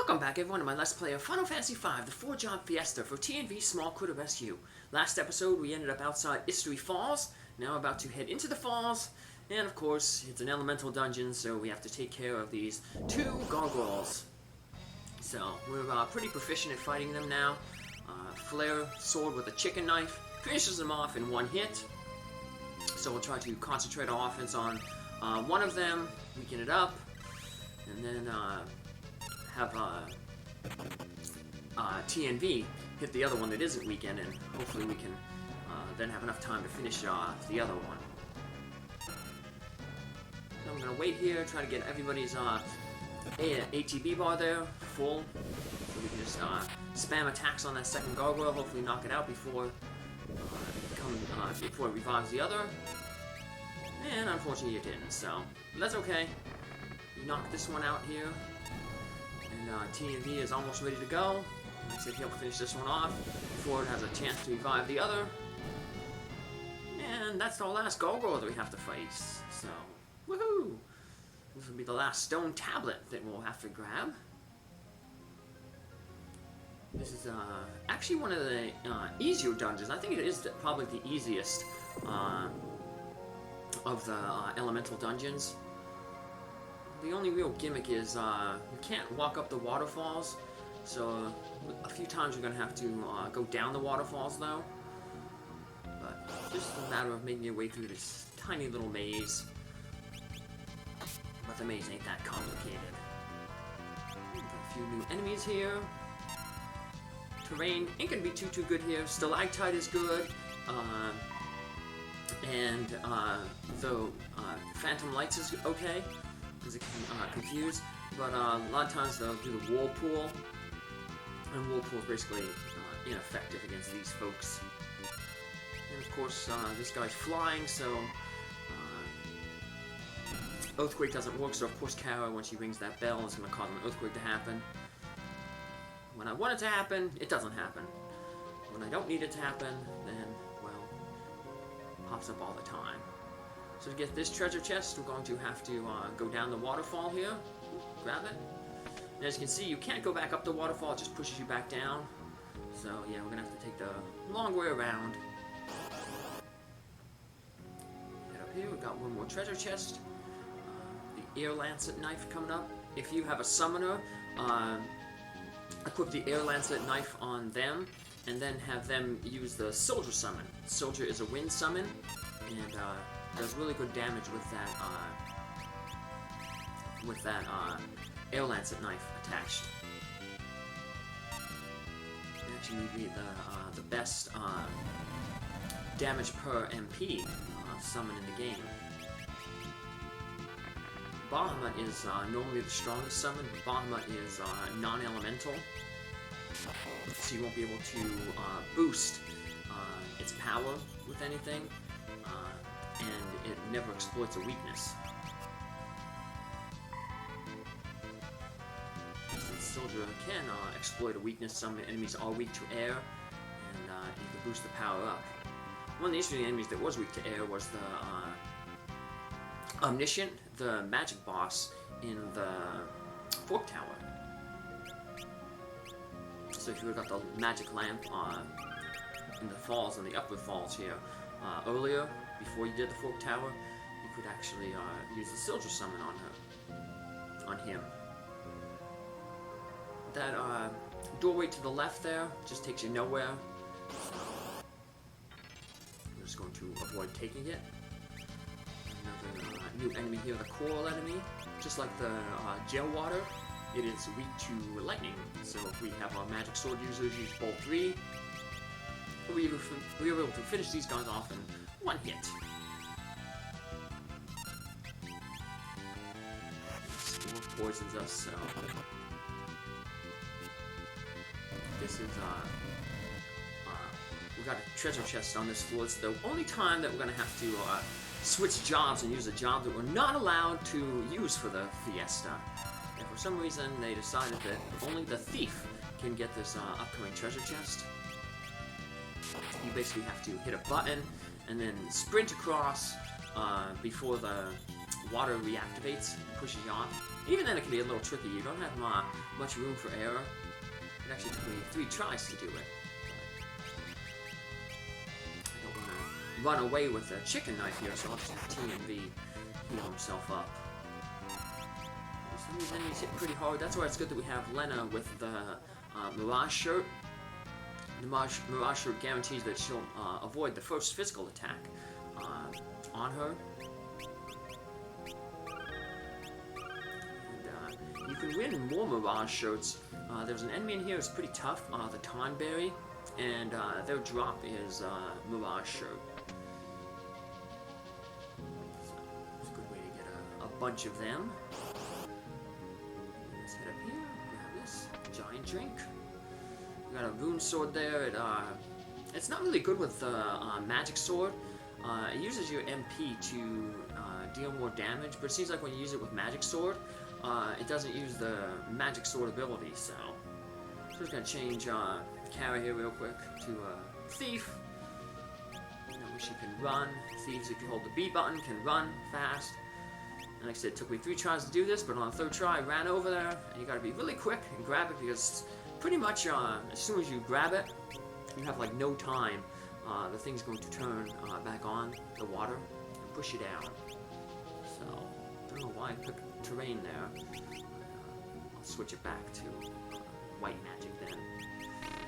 Welcome back everyone to my Let's Play of Final Fantasy V, the 4-job Fiesta for TNV Small Critter Rescue. Last episode we ended up outside Istory Falls, now about to head into the falls, and of course it's an elemental dungeon so we have to take care of these two gargoyles. So we're pretty proficient at fighting them now. Flare sword with a chicken knife finishes them off in one hit. So we'll try to concentrate our offense on one of them, weaken it up, and then have TNV hit the other one that isn't weakened, and hopefully we can then have enough time to finish the other one. So I'm going to wait here, try to get everybody's ATB bar there full, so we can just spam attacks on that second gargoyle, hopefully knock it out before before it revives the other. And unfortunately it didn't, so that's okay. We knocked this one out here. And TNV is almost ready to go. Let's see if he'll finish this one off before it has a chance to revive the other. And that's the last gargoyle that we have to fight. So, woohoo! This will be the last stone tablet that we'll have to grab. This is actually one of the easier dungeons. I think it is probably the easiest of the elemental dungeons. The only real gimmick is you can't walk up the waterfalls, so a few times you're going to have to go down the waterfalls though. But just a matter of making your way through this tiny little maze. But the maze ain't that complicated. Got a few new enemies here. Terrain ain't going to be too good here. Stalactite is good. And the Phantom Lights is okay. Is confused, but a lot of times they'll do the whirlpool, and whirlpool is basically ineffective against these folks. And of course, this guy's flying, so earthquake doesn't work. So of course, Cara, when she rings that bell, is going to cause an earthquake to happen. When I want it to happen, it doesn't happen. When I don't need it to happen, then well, it pops up all the time. So to get this treasure chest, we're going to have to go down the waterfall here, grab it. And as you can see, you can't go back up the waterfall, it just pushes you back down. So yeah, we're going to have to take the long way around. Get up here, we've got one more treasure chest. The Air Lancet knife coming up. If you have a summoner, equip the Air Lancet knife on them, and then have them use the Soldier summon. Soldier is a wind summon, and does really good damage with that Air Lancet knife attached. You actually need the best damage per MP summon in the game. Bahamut is normally the strongest summon, but Bahamut is non-elemental, so you won't be able to boost its power with anything. And it never exploits a weakness. The Soldier can exploit a weakness. Some enemies are weak to air, and you can boost the power up. One of the interesting enemies that was weak to air was the Omniscient, the magic boss in the Fork Tower. So if you would have got the magic lamp in the falls, in the upper falls here, earlier, before you did the Fork Tower, you could actually use the Soldier summon on him. That doorway to the left there just takes you nowhere. I'm just going to avoid taking it. Another new enemy here, the coral enemy. Just like the gel water, it is weak to lightning. So if we have our magic sword users use bolt 3, we were able to finish these guys off in one hit. Spore poisons us, so this is we got a treasure chest on this floor. It's the only time that we're gonna have to switch jobs and use a job that we're not allowed to use for the Fiesta. And for some reason they decided that only the thief can get this upcoming treasure chest. You basically have to hit a button and then sprint across before the water reactivates and pushes you off. Even then it can be a little tricky. You don't have much room for error. It actually took me 3 tries to do it. I don't want to run away with a chicken knife here, so I'll just have TNV heal himself up. Some of these enemies hit pretty hard. That's why it's good that we have Lenna with the Mirage shirt. The Mirage shirt guarantees that she'll avoid the first physical attack on her. And you can win more Mirage shirts. There's an enemy in here that's pretty tough, the Tonberry, and their drop is Mirage shirt. So it's a good way to get a bunch of them. Let's head up here, grab this giant drink. We got a rune sword there. It's not really good with the magic sword. It uses your MP to deal more damage, but it seems like when you use it with magic sword, it doesn't use the magic sword ability. So I'm just gonna change Cara here real quick to Thief. That way she can run. Thieves, if you hold the B button, can run fast. And like I said, it took me 3 tries to do this, but on the 3rd try, I ran over there. And you gotta be really quick and grab it because pretty much as soon as you grab it, you have like no time. The thing's going to turn back on the water and push you down. So I don't know why I picked terrain there. I'll switch it back to white magic then.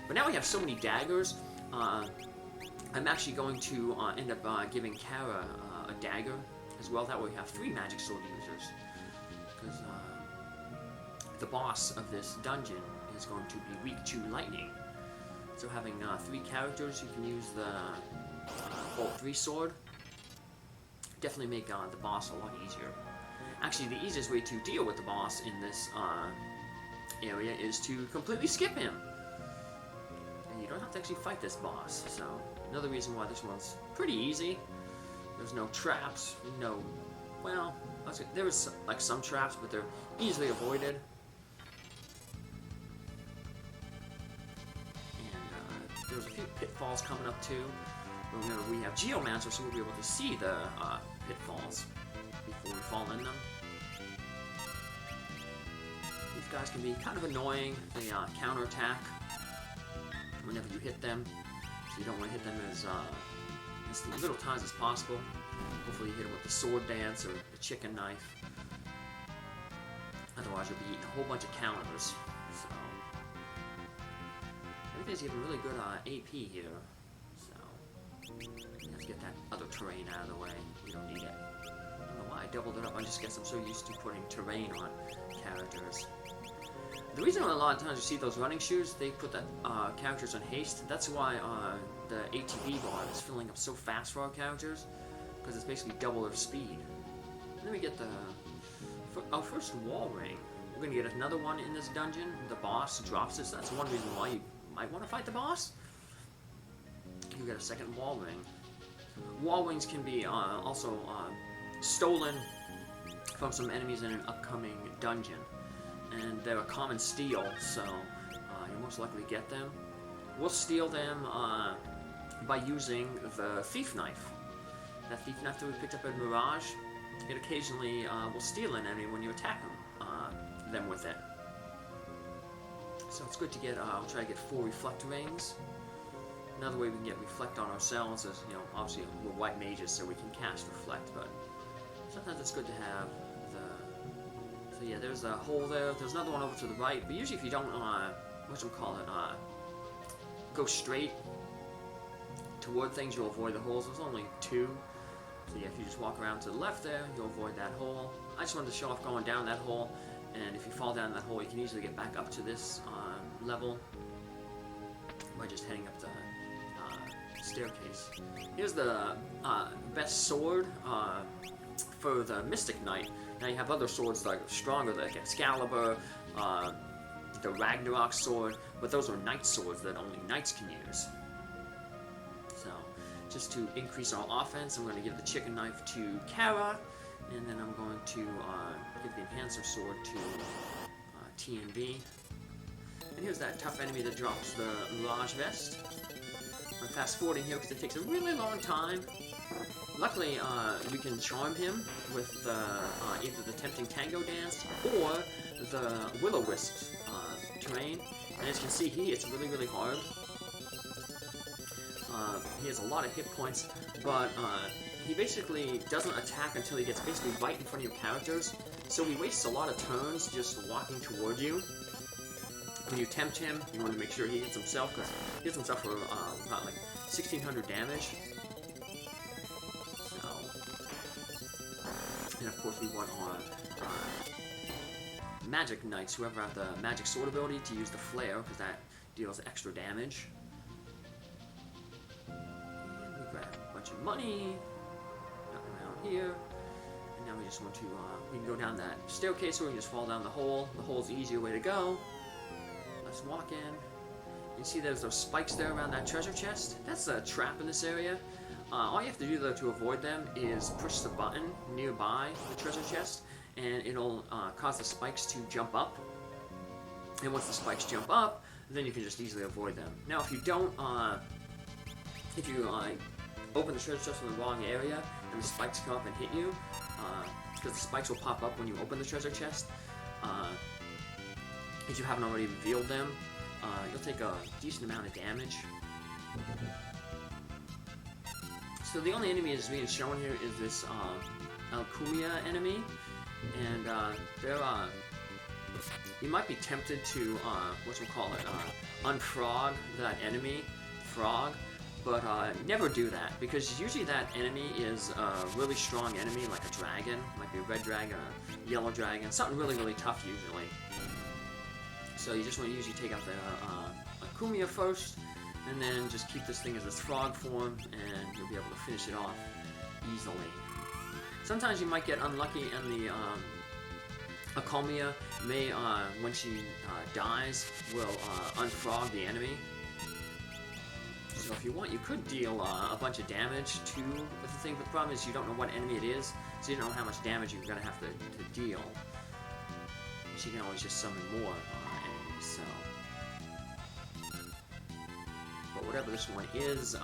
But now we have so many daggers. I'm actually going to end up giving Cara a dagger as well. That way we have 3 magic sword users. Because the boss of this dungeon is going to be weak to lightning. So having 3 characters, you can use the Bolt 3 sword. Definitely make the boss a lot easier. Actually, the easiest way to deal with the boss in this area is to completely skip him. And you don't have to actually fight this boss. So another reason why this one's pretty easy. There's no traps, well, there was like some traps, but they're easily avoided. There's a few pitfalls coming up too. Remember, we have Geomancer, so we'll be able to see the pitfalls before we fall in them. These guys can be kind of annoying. They counterattack whenever you hit them, so you don't want to hit them as little times as possible. Hopefully you hit them with the sword dance or the chicken knife. Otherwise you'll be eating a whole bunch of counters. So everything's giving really good AP here. So let's get that other terrain out of the way. We don't need it. I don't know why I doubled it up. I just guess I'm so used to putting terrain on characters. The reason why a lot of times you see those running shoes, they put that characters on haste. That's why the ATB bar is filling up so fast for our characters, because it's basically double their speed. And then we get our first wall ring. We're gonna get another one in this dungeon. The boss drops this. That's one reason why you might want to fight the boss. You get a second wall ring. Wall rings can be also stolen from some enemies in an upcoming dungeon. And they're a common steal, so you most likely get them. We'll steal them by using the thief knife. That thief knife that we picked up at Mirage, it occasionally will steal an enemy when you attack them with it. So it's good to get, we'll try to get 4 reflect rings. Another way we can get reflect on ourselves is, obviously we're white mages, so we can cast reflect, but sometimes it's good to have the... So yeah, there's a hole there. There's another one over to the right, but usually if you don't, go straight toward things, you'll avoid the holes. There's only 2. So yeah, if you just walk around to the left there, you'll avoid that hole. I just wanted to show off going down that hole, and if you fall down that hole, you can easily get back up to this level by just heading up the staircase. Here's the best sword for the Mystic Knight. Now you have other swords like stronger, like Excalibur, the Ragnarok sword, but those are knight swords that only knights can use. So, just to increase our offense, I'm going to give the chicken knife to Cara, and then I'm going to give the enhancer sword to TNV. And here's that tough enemy that drops the Mirage Vest. I'm fast forwarding here because it takes a really long time. Luckily, we can charm him with either the Tempting Tango Dance or the Will-O-Wisp terrain. And as you can see, he hits really, really hard. He has a lot of hit points, but he basically doesn't attack until he gets basically right in front of your characters. So he wastes a lot of turns just walking toward you. When you tempt him, you want to make sure he hits himself, because he hits himself for about like 1,600 damage. So, and of course we want our magic knights, whoever have the magic sword ability, to use the flare, because that deals extra damage. And we grab a bunch of money, nothing around here. And now we just want to, we can go down that staircase, or we can just fall down the hole. The hole's the easier way to go. Let's walk in. You see there's those spikes there around that treasure chest? That's a trap in this area. All you have to do though to avoid them is push the button nearby the treasure chest, and it'll cause the spikes to jump up. And once the spikes jump up, then you can just easily avoid them. Now if you don't, if you open the treasure chest in the wrong area, and the spikes come up and hit you, because the spikes will pop up when you open the treasure chest, if you haven't already revealed them, you'll take a decent amount of damage. So the only enemy that's being shown here is this Alchemia enemy, and they're you might be tempted to unfrog that enemy frog, but never do that, because usually that enemy is a really strong enemy, like a dragon, might be a red dragon, a yellow dragon, something really, really tough usually. So you just want to usually take out the Alchemia first, and then just keep this thing as its frog form, and you'll be able to finish it off easily. Sometimes you might get unlucky, and the Alchemia may, when she dies, will unfrog the enemy. So if you want, you could deal a bunch of damage to the thing, but the problem is you don't know what enemy it is, so you don't know how much damage you're going to have to deal. So you can always just summon more enemies, so... But whatever this one is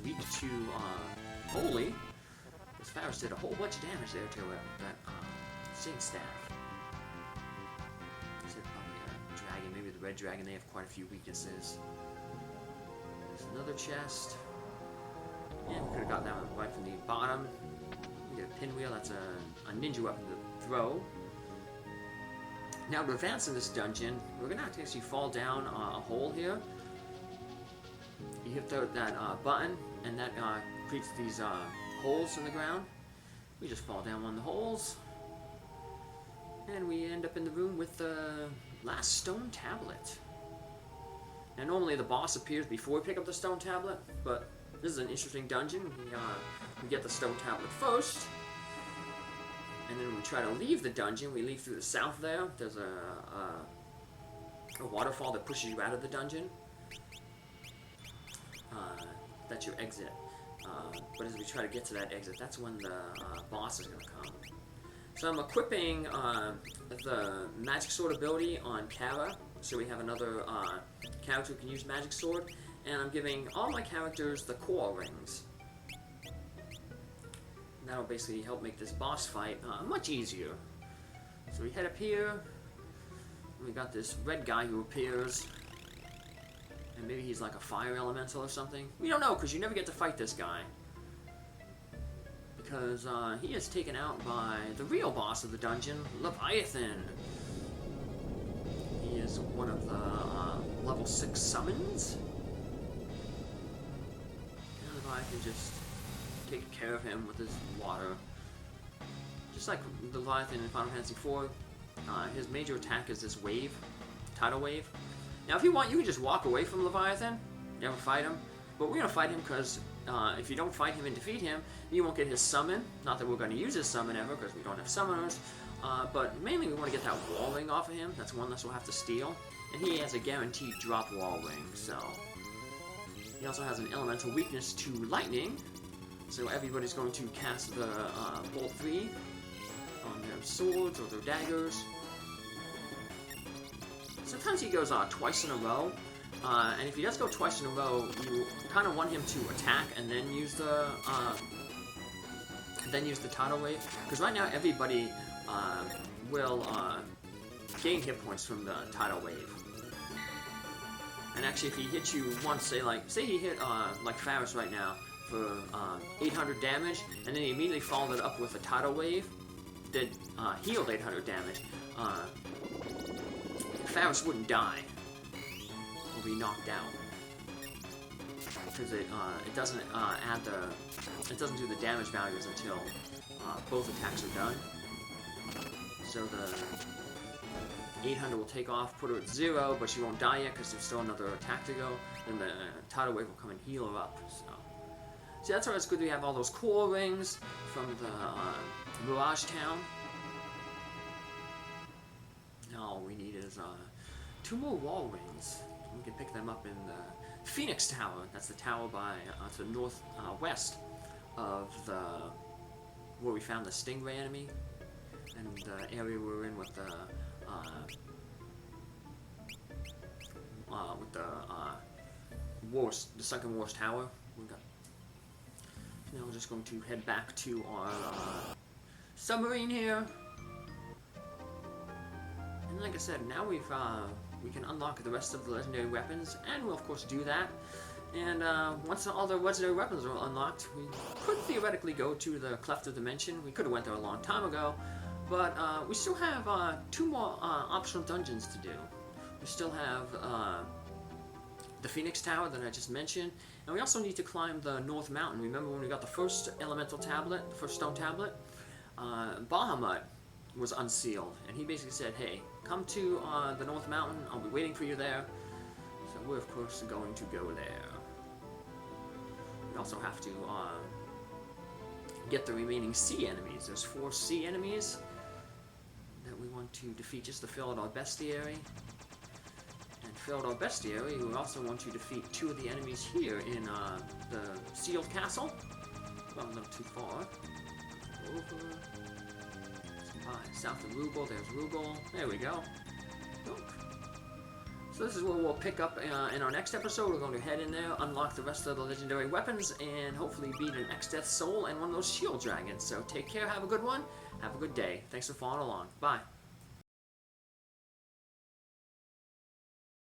weak to Holy. This Faris did a whole bunch of damage there to that Saint Staff. Is it probably a dragon, maybe the red dragon, they have quite a few weaknesses. There's another chest. And we could have got that one right from the bottom. We get a pinwheel, that's a ninja weapon to throw. Now to advance in this dungeon, we're going to have to actually fall down a hole here. You hit that button, and that creates these holes in the ground. We just fall down one of the holes, and we end up in the room with the last stone tablet. Now normally the boss appears before we pick up the stone tablet, but this is an interesting dungeon. We get the stone tablet first, and then we try to leave the dungeon. We leave through the south there. There's a waterfall that pushes you out of the dungeon. That's your exit. But as we try to get to that exit, that's when the boss is going to come. So I'm equipping the magic sword ability on Cara, so we have another character who can use magic sword, and I'm giving all my characters the core rings. And that'll basically help make this boss fight much easier. So we head up here, and we got this red guy who appears. And maybe he's like a fire elemental or something. We don't know, because you never get to fight this guy. Because he is taken out by the real boss of the dungeon, Leviathan. He is one of the level 6 summons. And Leviathan just takes care of him with his water. Just like Leviathan in Final Fantasy IV, his major attack is this wave, tidal wave. Now, if you want, you can just walk away from Leviathan, never fight him. But we're going to fight him because if you don't fight him and defeat him, you won't get his summon. Not that we're going to use his summon ever, because we don't have summoners. But mainly we want to get that wall ring off of him. That's one less we'll have to steal. And he has a guaranteed drop wall ring, so... He also has an elemental weakness to lightning. So everybody's going to cast the Bolt 3 on their swords or their daggers. Sometimes he goes twice in a row, and if he does go twice in a row, you kind of want him to attack and then use the then use the tidal wave. Because right now everybody will gain hit points from the tidal wave. And actually, if he hits you once, say he hit like Faris right now for 800 damage, and then he immediately followed it up with a tidal wave that healed 800 damage, Faris wouldn't die or be knocked out because it doesn't it doesn't do the damage values until both attacks are done. So the 800 will take off, put her at 0, but she won't die yet because there's still another attack to go. Then the tidal wave will come and heal her up. So that's why it's good we have all those core rings from the Mirage Town. Now all we need is 2 more wall rings. We can pick them up in the Phoenix Tower. That's the tower by to the northwest of where we found the Stingray enemy, and the area we were in with the the second worst tower. Now we're just going to head back to our submarine here. And like I said, now we can unlock the rest of the legendary weapons, and we'll of course do that. And once all the legendary weapons are unlocked, we could theoretically go to the Cleft of Dimension. We could have went there a long time ago, but we still have 2 more optional dungeons to do. We still have the Phoenix Tower that I just mentioned, and we also need to climb the North Mountain. Remember when we got the first elemental tablet, the first stone tablet? Bahamut was unsealed, and he basically said, hey, come to the North Mountain, I'll be waiting for you there. So we're of course going to go there. We also have to get the remaining sea enemies. There's 4 sea enemies that we want to defeat just to fill out our bestiary. And fill out our bestiary, we also want to defeat 2 of the enemies here in the sealed castle. Well, a little too far. Over. South of Rugal, there's Rugal. There we go. So this is where we'll pick up in our next episode. We're going to head in there, unlock the rest of the legendary weapons, and hopefully beat an Exdeath soul and one of those shield dragons. So take care, have a good one, have a good day. Thanks for following along. Bye.